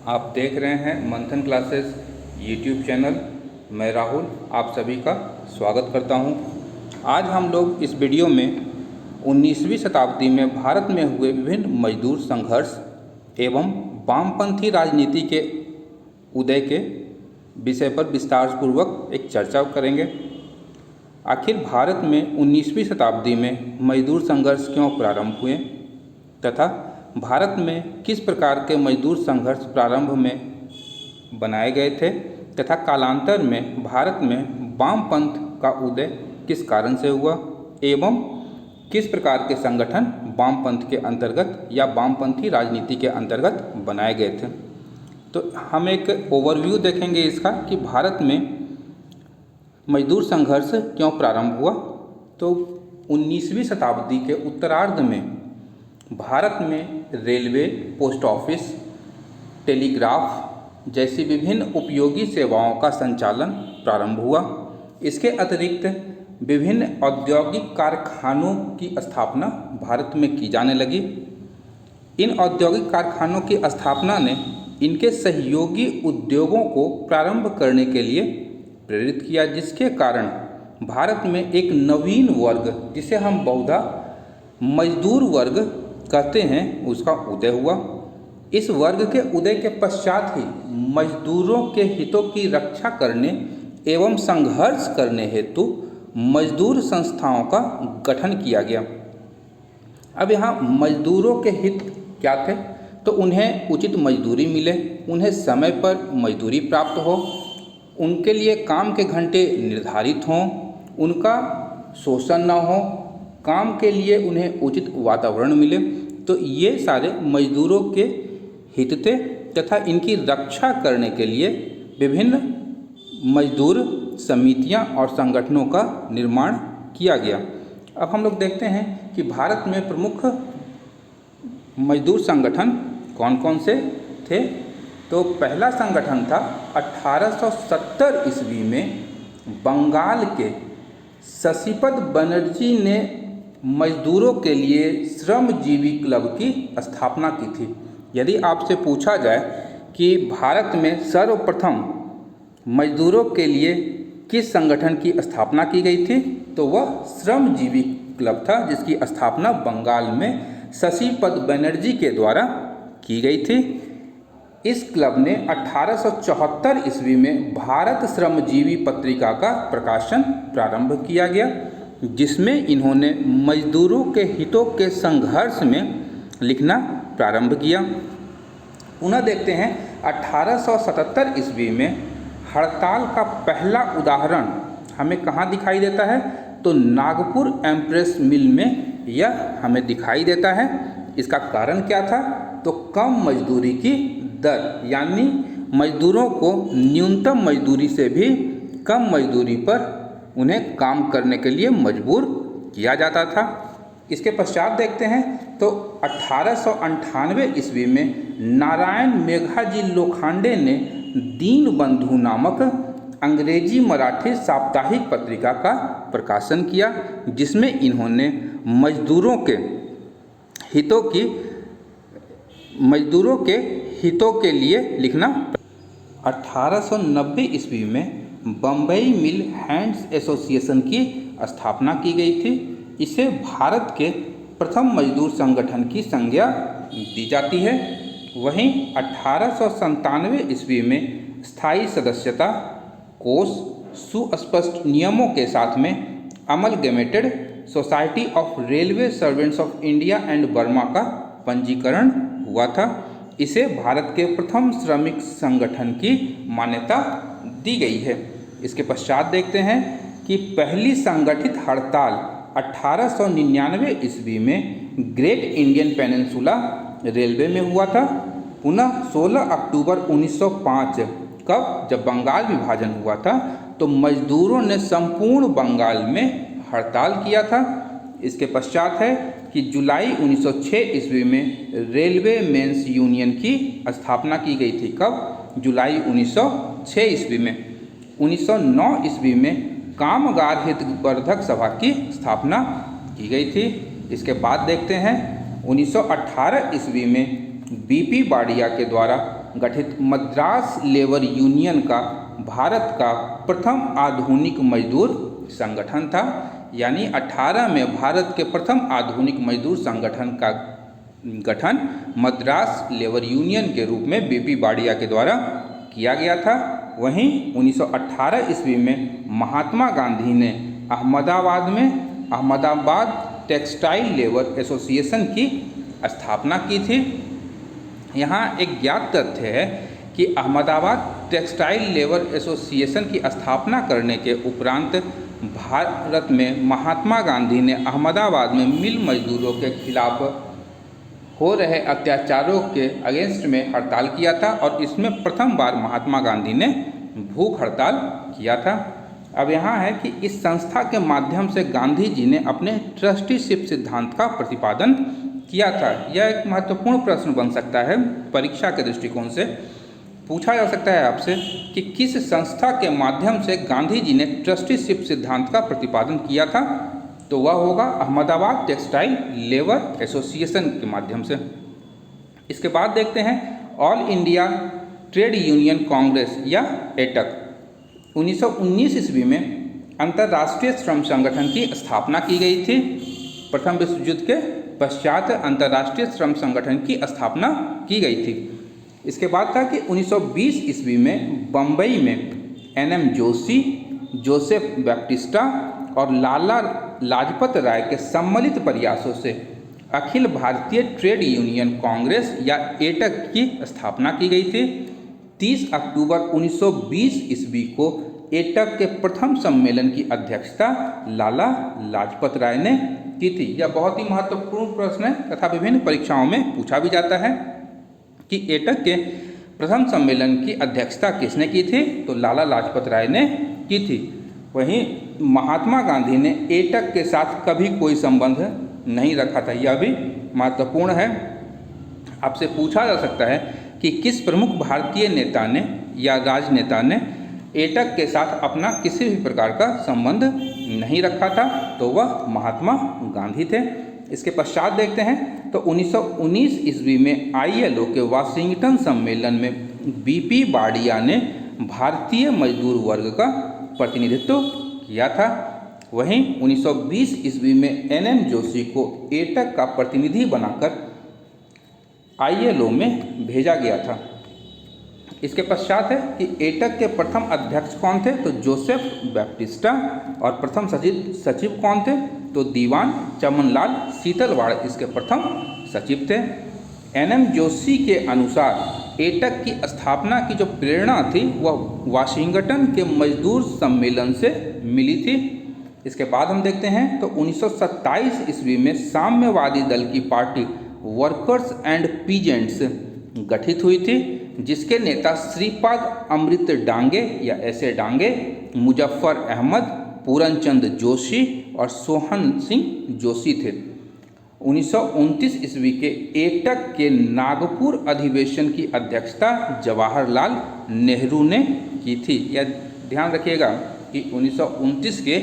आप देख रहे हैं मंथन क्लासेस यूट्यूब चैनल। मैं राहुल आप सभी का स्वागत करता हूं। आज हम लोग इस वीडियो में 19वीं शताब्दी में भारत में हुए विभिन्न मजदूर संघर्ष एवं वामपंथी राजनीति के उदय के विषय पर विस्तारपूर्वक एक चर्चा करेंगे। आखिर भारत में 19वीं शताब्दी में मजदूर संघर्ष क्यों प्रारंभ हुए तथा भारत में किस प्रकार के मजदूर संघर्ष प्रारंभ में बनाए गए थे तथा कालांतर में भारत में वामपंथ का उदय किस कारण से हुआ एवं किस प्रकार के संगठन वामपंथ के अंतर्गत या वामपंथी राजनीति के अंतर्गत बनाए गए थे। तो हम एक ओवरव्यू देखेंगे इसका कि भारत में मजदूर संघर्ष क्यों प्रारंभ हुआ। तो 19वीं शताब्दी के उत्तरार्ध में भारत में रेलवे, पोस्ट ऑफिस, टेलीग्राफ जैसी विभिन्न उपयोगी सेवाओं का संचालन प्रारंभ हुआ। इसके अतिरिक्त विभिन्न औद्योगिक कारखानों की स्थापना भारत में की जाने लगी। इन औद्योगिक कारखानों की स्थापना ने इनके सहयोगी उद्योगों को प्रारंभ करने के लिए प्रेरित किया, जिसके कारण भारत में एक नवीन वर्ग जिसे हम बहुधा मजदूर वर्ग कहते हैं उसका उदय हुआ। इस वर्ग के उदय के पश्चात ही मजदूरों के हितों की रक्षा करने एवं संघर्ष करने हेतु मजदूर संस्थाओं का गठन किया गया। अब यहाँ मजदूरों के हित क्या थे? तो उन्हें उचित मजदूरी मिले, उन्हें समय पर मजदूरी प्राप्त हो, उनके लिए काम के घंटे निर्धारित हों, उनका शोषण न हो, काम के लिए उन्हें उचित वातावरण मिले। तो ये सारे मजदूरों के हित थे तथा इनकी रक्षा करने के लिए विभिन्न मजदूर समितियां और संगठनों का निर्माण किया गया। अब हम लोग देखते हैं कि भारत में प्रमुख मजदूर संगठन कौन कौन से थे। तो पहला संगठन था 1870 ईस्वी में बंगाल के शशिपद बनर्जी ने मजदूरों के लिए श्रमजीवी क्लब की स्थापना की थी। यदि आपसे पूछा जाए कि भारत में सर्वप्रथम मजदूरों के लिए किस संगठन की स्थापना की गई थी, तो वह श्रमजीवी क्लब था, जिसकी स्थापना बंगाल में शशिपद बनर्जी के द्वारा की गई थी। इस क्लब ने 1874 ईस्वी में भारत श्रमजीवी पत्रिका का प्रकाशन प्रारंभ किया गया, जिसमें इन्होंने मजदूरों के हितों के संघर्ष में लिखना प्रारंभ किया। पुनः देखते हैं 1877 ईस्वी में हड़ताल का पहला उदाहरण हमें कहाँ दिखाई देता है? तो नागपुर एम्प्रेस मिल में यह हमें दिखाई देता है। इसका कारण क्या था? तो कम मजदूरी की दर, यानी मजदूरों को न्यूनतम मजदूरी से भी कम मजदूरी पर उन्हें काम करने के लिए मजबूर किया जाता था। इसके पश्चात देखते हैं तो 1898 ईस्वी में नारायण मेघाजी लोखंडे ने दीनबंधु नामक अंग्रेजी मराठी साप्ताहिक पत्रिका का प्रकाशन किया, जिसमें इन्होंने मजदूरों के हितों के लिए लिखना। 1890 ईस्वी में बम्बई मिल हैंड्स एसोसिएशन की स्थापना की गई थी। इसे भारत के प्रथम मजदूर संगठन की संज्ञा दी जाती है। वहीं 1897 ईस्वी में स्थायी सदस्यता कोष सुस्पष्ट नियमों के साथ में amalgamated society of railway servants of India and Burma का पंजीकरण हुआ था। इसे भारत के प्रथम श्रमिक संगठन की मान्यता दी गई है। इसके पश्चात देखते हैं कि पहली संगठित हड़ताल 1899 ईस्वी में ग्रेट इंडियन पेनिनसुला रेलवे में हुआ था। पुनः 16 अक्टूबर 1905 कब जब बंगाल विभाजन हुआ था तो मजदूरों ने संपूर्ण बंगाल में हड़ताल किया था। इसके पश्चात है कि जुलाई 1906 ईस्वी में रेलवे मेंस यूनियन की स्थापना की गई थी। कब? जुलाई 1906 ईस्वी में। 1909 ईस्वी में कामगार हितवर्धक सभा की स्थापना की गई थी। इसके बाद देखते हैं 1918 ईस्वी में बीपी बाड़िया के द्वारा गठित मद्रास लेबर यूनियन का भारत का प्रथम आधुनिक मजदूर संगठन था। यानी 18 में भारत के प्रथम आधुनिक मजदूर संगठन का गठन मद्रास लेबर यूनियन के रूप में बीपी बाड़िया के द्वारा किया गया था। वहीं 1918 ईस्वी में महात्मा गांधी ने अहमदाबाद टेक्सटाइल लेबर एसोसिएशन की स्थापना की थी। यहाँ एक ज्ञात तथ्य है कि अहमदाबाद टेक्सटाइल लेबर एसोसिएशन की स्थापना करने के उपरांत भारत में महात्मा गांधी ने अहमदाबाद में मिल मजदूरों के खिलाफ हो रहे अत्याचारों के अगेंस्ट में हड़ताल किया था और इसमें प्रथम बार महात्मा गांधी ने भूख हड़ताल किया था। अब यहाँ है कि इस संस्था के माध्यम से गांधी जी ने अपने ट्रस्टीशिप सिद्धांत का प्रतिपादन किया था। यह एक महत्वपूर्ण प्रश्न बन सकता है, परीक्षा के दृष्टिकोण से पूछा जा सकता है आपसे कि किस संस्था के माध्यम से गांधी जी ने ट्रस्टीशिप सिद्धांत का प्रतिपादन किया था, तो वह होगा अहमदाबाद टेक्सटाइल लेबर एसोसिएशन के माध्यम से। इसके बाद देखते हैं all India trade union Congress या एटक। 1919 ईस्वी में अंतर्राष्ट्रीय श्रम संगठन की स्थापना की गई थी। प्रथम विश्व युद्ध के पश्चात अंतर्राष्ट्रीय श्रम संगठन की स्थापना की गई थी। इसके बाद था कि 1920 ईस्वी में बम्बई में एनएम जोशी, जोसेफ बैप्टिस्टा और लाला लाजपत राय के सम्मिलित प्रयासों से अखिल भारतीय ट्रेड यूनियन कांग्रेस या एटक की स्थापना की गई थी। 30 अक्टूबर 1920 ईस्वी को एटक के प्रथम सम्मेलन की अध्यक्षता लाला लाजपत राय ने की थी। यह बहुत ही महत्वपूर्ण प्रश्न है तथा विभिन्न परीक्षाओं में पूछा भी जाता है कि एटक के प्रथम सम्मेलन की अध्यक्षता किसने की थी, तो लाला लाजपत राय ने की थी। वहीं महात्मा गांधी ने एटक के साथ कभी कोई संबंध नहीं रखा था, यह भी महत्वपूर्ण है। आपसे पूछा जा सकता है कि किस प्रमुख भारतीय नेता ने या राजनेता ने एटक के साथ अपना किसी भी प्रकार का संबंध नहीं रखा था, तो वह महात्मा गांधी थे। इसके पश्चात देखते हैं तो 1919 ईस्वी में आईएलओ के वाशिंगटन सम्मेलन में बीपी बाड़िया ने भारतीय मजदूर वर्ग का प्रतिनिधित्व किया था। वहीं 1920 ईस्वी में एनएम जोशी को एटक का प्रतिनिधि बनाकर आईएलओ में भेजा गया था। इसके पश्चात है कि एटक के प्रथम अध्यक्ष कौन थे, तो जोसेफ बैप्टिस्टा, और प्रथम सचिव कौन थे, तो दीवान चमनलाल शीतलवाड़ इसके प्रथम सचिव थे। एनएम जोशी के अनुसार एटक की स्थापना की जो प्रेरणा थी वह वाशिंगटन के मजदूर सम्मेलन से मिली थी। इसके बाद हम देखते हैं तो 1927 ईस्वी में साम्यवादी दल की पार्टी वर्कर्स एंड पीजेंट्स गठित हुई थी, जिसके नेता श्रीपाद अमृत डांगे या ऐसे डांगे, मुजफ्फर अहमद, पूरनचंद जोशी और सोहन सिंह जोशी थे। 1929 ईस्वी के एटक के नागपुर अधिवेशन की अध्यक्षता जवाहरलाल नेहरू ने की थी। यह ध्यान रखिएगा कि 1929 के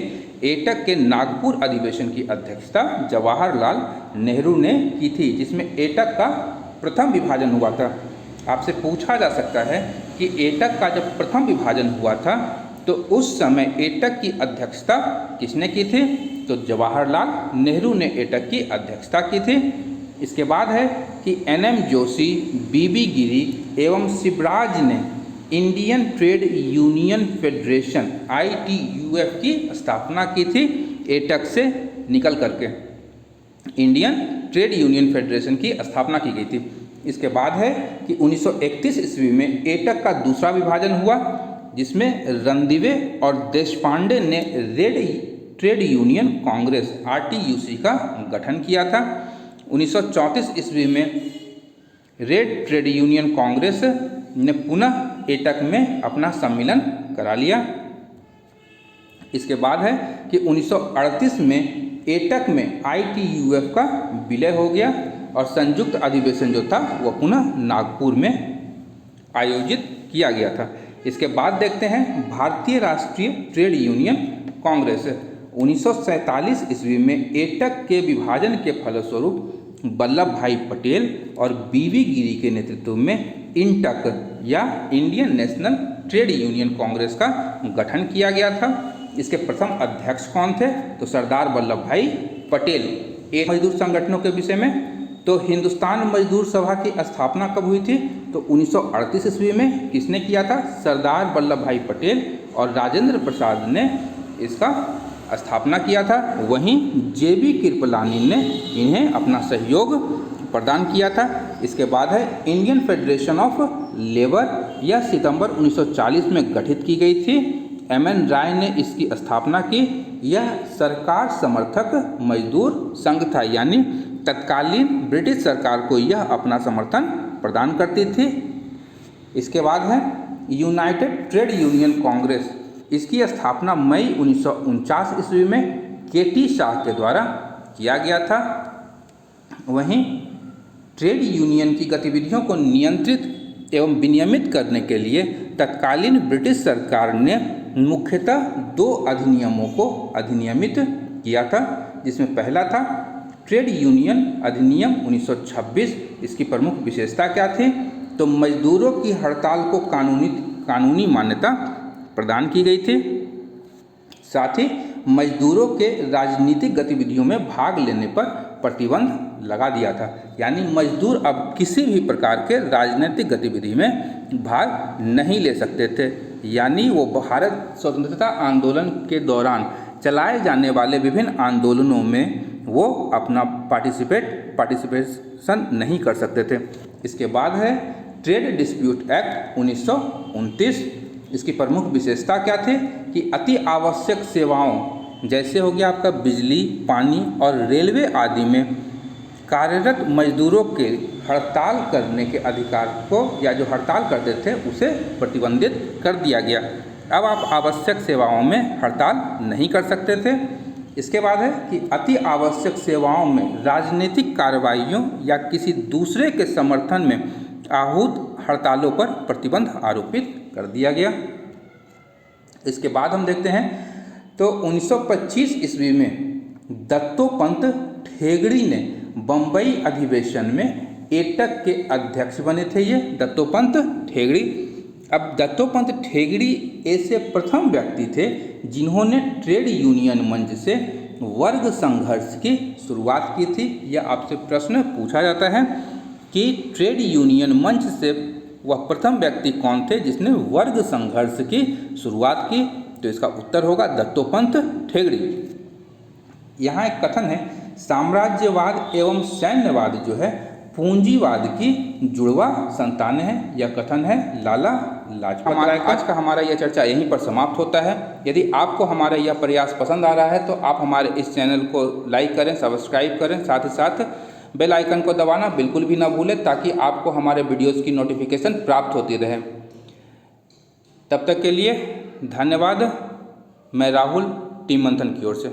एटक के नागपुर अधिवेशन की अध्यक्षता जवाहरलाल नेहरू ने की थी, जिसमें एटक का प्रथम विभाजन हुआ था। आपसे पूछा जा सकता है कि एटक का जब प्रथम विभाजन हुआ था तो उस समय एटक की अध्यक्षता किसने की थी, तो जवाहरलाल नेहरू ने एटक की अध्यक्षता की थी। इसके बाद है कि एनएम जोशी, बीबी गिरी एवं शिवराज ने Indian trade union federation ITUF की स्थापना की थी एटक से निकल करके। इंडियन ट्रेड यूनियन फेडरेशन की स्थापना की गई थी। इसके बाद है कि 1931 ईस्वी में एटक का दूसरा विभाजन हुआ, जिसमें रणदिवे और देशपांडे ने red trade union Congress RTUC का गठन किया था। 1934 ईस्वी में रेड ट्रेड यूनियन कांग्रेस ने पुनः एटक में अपना सम्मेलन करा लिया। इसके बाद है कि 1938 में एटक में ITUF का विलय हो गया और संयुक्त अधिवेशन जो था वह पुनः नागपुर में आयोजित किया गया था। इसके बाद देखते हैं भारतीय राष्ट्रीय ट्रेड यूनियन कांग्रेस। 1947 ईस्वी में एटक के विभाजन के फलस्वरूप वल्लभ भाई पटेल और बीवी गिरी के नेतृत्व में इंटक या Indian national trade union Congress का गठन किया गया था। इसके प्रथम अध्यक्ष कौन थे? तो सरदार वल्लभ भाई पटेल। एक मजदूर संगठनों के विषय में, तो हिंदुस्तान मजदूर सभा की स्थापना कब हुई थी? तो 1938 ईस्वी में। किसने किया था? सरदार वल्लभ भाई पटेल और राजेंद्र प्रसाद ने इसका स्थापना किया था। वहीं JB कृपलानी ने इन्हें अपना सहयोग प्रदान किया था। इसके बाद है इंडियन फेडरेशन ऑफ लेबर, यह सितंबर 1940 में गठित की गई थी। MN राय ने इसकी स्थापना की। यह सरकार समर्थक मजदूर संघ था, यानी तत्कालीन ब्रिटिश सरकार को यह अपना समर्थन प्रदान करती थी। इसके बाद है यूनाइटेड ट्रेड यूनियन कांग्रेस। इसकी स्थापना मई 1949 ईस्वी में KT शाह के द्वारा किया गया था। वहीं ट्रेड यूनियन की गतिविधियों को नियंत्रित एवं विनियमित करने के लिए तत्कालीन ब्रिटिश सरकार ने मुख्यतः 2 अधिनियमों को अधिनियमित किया था, जिसमें पहला था ट्रेड यूनियन अधिनियम 1926। इसकी प्रमुख विशेषता क्या थी? तो मजदूरों की हड़ताल को कानूनी मान्यता प्रदान की गई थी। साथ ही मजदूरों के राजनीतिक गतिविधियों में भाग लेने पर प्रतिबंध लगा दिया था, यानी मजदूर अब किसी भी प्रकार के राजनीतिक गतिविधि में भाग नहीं ले सकते थे। यानी वो भारत स्वतंत्रता आंदोलन के दौरान चलाए जाने वाले विभिन्न आंदोलनों में वो अपना पार्टिसिपेशन नहीं कर सकते थे। इसके बाद है ट्रेड डिस्प्यूट एक्ट 1929। इसकी प्रमुख विशेषता क्या थी? कि अति आवश्यक सेवाओं जैसे हो गया आपका बिजली, पानी और रेलवे आदि में कार्यरत मजदूरों के हड़ताल करने के अधिकार को, या जो हड़ताल करते थे उसे प्रतिबंधित कर दिया गया। अब आप आवश्यक सेवाओं में हड़ताल नहीं कर सकते थे। इसके बाद है कि अति आवश्यक सेवाओं में राजनीतिक कार्रवाइयों या किसी दूसरे के समर्थन में आहूत हड़तालों पर प्रतिबंध आरोपित कर दिया गया। इसके बाद हम देखते हैं तो 1925 ईस्वी में दत्तोपंत ठेंगड़ी ने बम्बई अधिवेशन में एटक के अध्यक्ष बने थे। ये दत्तोपंत ठेंगड़ी। अब दत्तोपंत ठेंगड़ी ऐसे प्रथम व्यक्ति थे जिन्होंने ट्रेड यूनियन मंच से वर्ग संघर्ष की शुरुआत की थी। यह आपसे प्रश्न पूछा जाता है कि ट्रेड यूनियन मंच से वह प्रथम व्यक्ति कौन थे जिसने वर्ग संघर्ष की शुरुआत की? तो इसका उत्तर होगा दत्तोपंत ठेंगड़ी। यहाँ एक कथन है, साम्राज्यवाद एवं सैन्यवाद जो है पूंजीवाद की जुड़वा संतानें हैं। यह कथन है लाला लाजपत राय का। आज का हमारा यह चर्चा यहीं पर समाप्त होता है। यदि आपको हमारा यह प्रयास पसंद आ रहा है तो आप हमारे इस चैनल को लाइक करें, सब्सक्राइब करें, साथ ही साथ बेल आइकन को दबाना बिल्कुल भी ना भूलें, ताकि आपको हमारे वीडियोस की नोटिफिकेशन प्राप्त होती रहे। तब तक के लिए धन्यवाद। मैं राहुल, टीम मंथन की ओर से।